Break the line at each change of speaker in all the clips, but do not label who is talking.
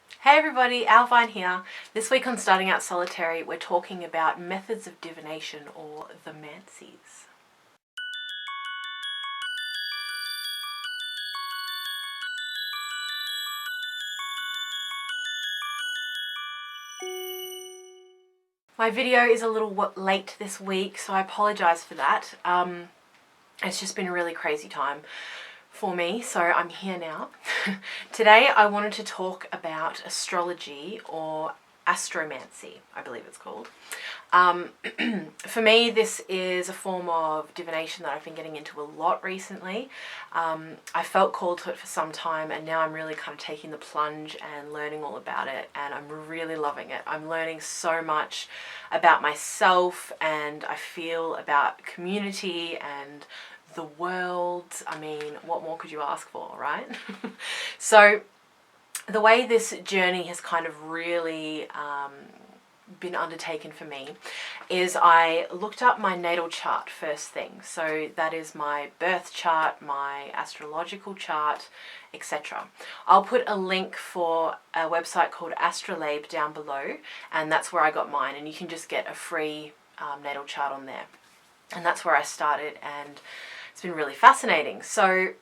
Hey everybody, Owlvine here. This week on Starting Out Solitary, we're talking about methods of divination, or the mancies. My video is a little late this week, so I apologise for that. It's just been a really crazy time for me, so I'm here now. Today I wanted to talk about astrology, or astromancy, I believe it's called. For me, this is a form of divination that I've been getting into a lot recently. I felt called to it for some time, and now I'm really kind of taking the plunge and learning all about it, and I'm really loving it. I'm learning so much about myself, and I feel about community and the world. I mean, what more could you ask for, right? So the way this journey has kind of really been undertaken for me is I looked up my natal chart first thing. So that is my birth chart, my astrological chart, etc. I'll put a link for a website called Astrolabe down below, and that's where I got mine, and you can just get a free natal chart on there. And that's where I started, and it's been really fascinating. So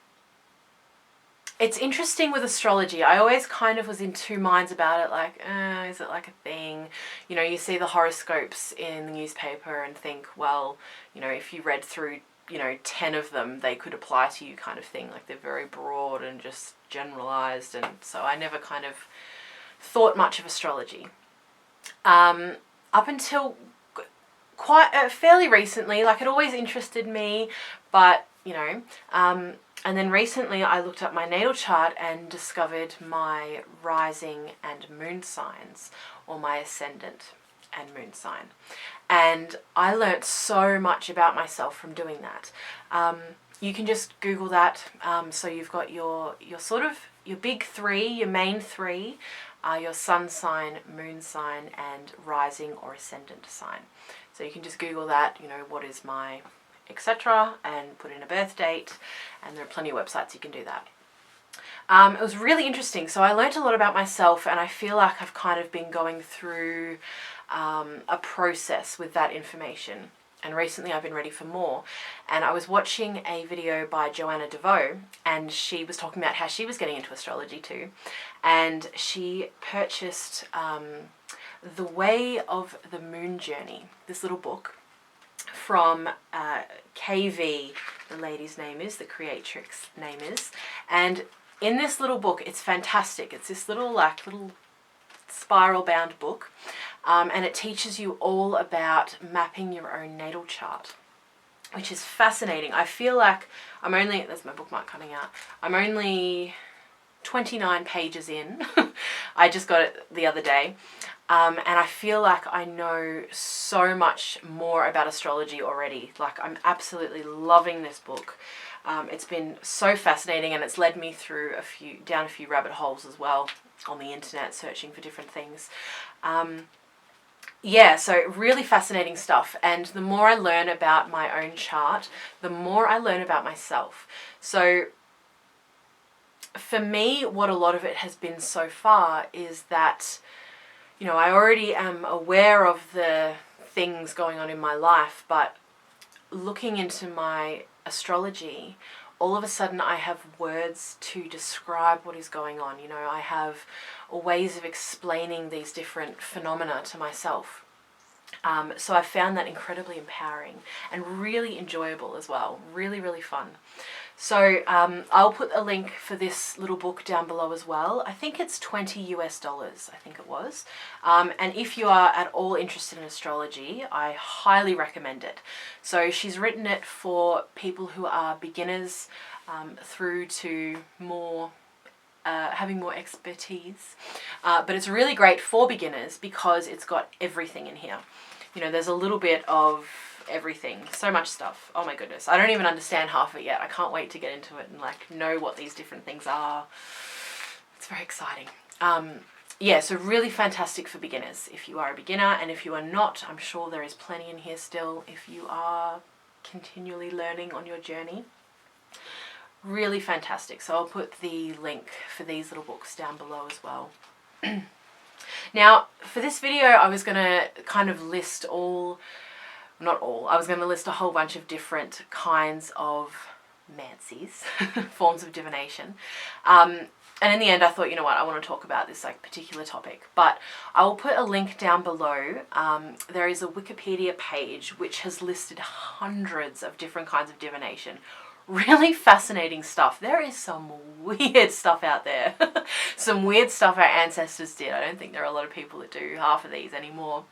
it's interesting with astrology. I always kind of was in two minds about it, like, is it like a thing? You know, you see the horoscopes in the newspaper and think, well, you know, if you read through, 10 of them, they could apply to you, kind of thing. Like, they're very broad and just generalized, and so I never kind of thought much of astrology. Up until quite fairly recently, like, it always interested me, but, and then recently I looked up my natal chart and discovered my rising and moon signs, or my ascendant and moon sign. And I learnt so much about myself from doing that. You can just Google that. So you've got your big three, your main three, your sun sign, moon sign, and rising or ascendant sign. So you can just Google that, what is my etc., and put in a birth date, and there are plenty of websites you can do that. It was really interesting. So I learned a lot about myself, and I feel like I've kind of been going through a process with that information. And recently I've been ready for more. And I was watching a video by Joanna DeVoe, and she was talking about how she was getting into astrology too. And she purchased The Way of the Moon Journey, this little book from KV, the lady's name is, the creatrix name is. And in this little book, it's fantastic. It's this little spiral bound book. And it teaches you all about mapping your own natal chart, which is fascinating. I feel like there's my bookmark coming out. I'm only 29 pages in. I just got it the other day. And I feel like I know so much more about astrology already. Like, I'm absolutely loving this book. It's been so fascinating, and it's led me down a few rabbit holes as well on the internet, searching for different things. So really fascinating stuff. And the more I learn about my own chart, the more I learn about myself. So for me, what a lot of it has been so far is that, I already am aware of the things going on in my life, but looking into my astrology, all of a sudden I have words to describe what is going on. I have ways of explaining these different phenomena to myself. So I found that incredibly empowering and really enjoyable as well. Really, really fun. So I'll put a link for this little book down below as well. I think it's $20 US, I think it was. And if you are at all interested in astrology, I highly recommend it. So she's written it for people who are beginners through to more having more expertise. But it's really great for beginners because it's got everything in here. There's a little bit of everything, so much stuff. Oh my goodness, I don't even understand half of it yet. I can't wait to get into it and know what these different things are. It's very exciting. So really fantastic for beginners if you are a beginner, and if you are not, I'm sure there is plenty in here still if you are continually learning on your journey. Really fantastic. So I'll put the link for these little books down below as well. Now, for this video, I was going to kind of list not all, I was going to list a whole bunch of different kinds of mancies, forms of divination. And in the end, I thought, you know what, I want to talk about this like particular topic. But I will put a link down below. There is a Wikipedia page which has listed hundreds of different kinds of divination. Really fascinating stuff. There is some weird stuff out there. Some weird stuff our ancestors did. I don't think there are a lot of people that do half of these anymore.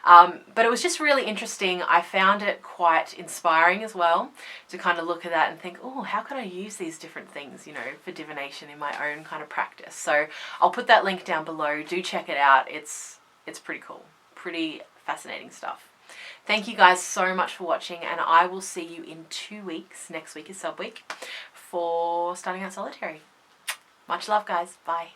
But it was just really interesting. I found it quite inspiring as well to kind of look at that and think, oh, how could I use these different things, you know, for divination in my own kind of practice. So I'll put that link down below. Do check it out. It's pretty cool. Pretty fascinating stuff. Thank you guys so much for watching, and I will see you in 2 weeks. Next week is sub week for starting out solitary. Much love, guys. Bye.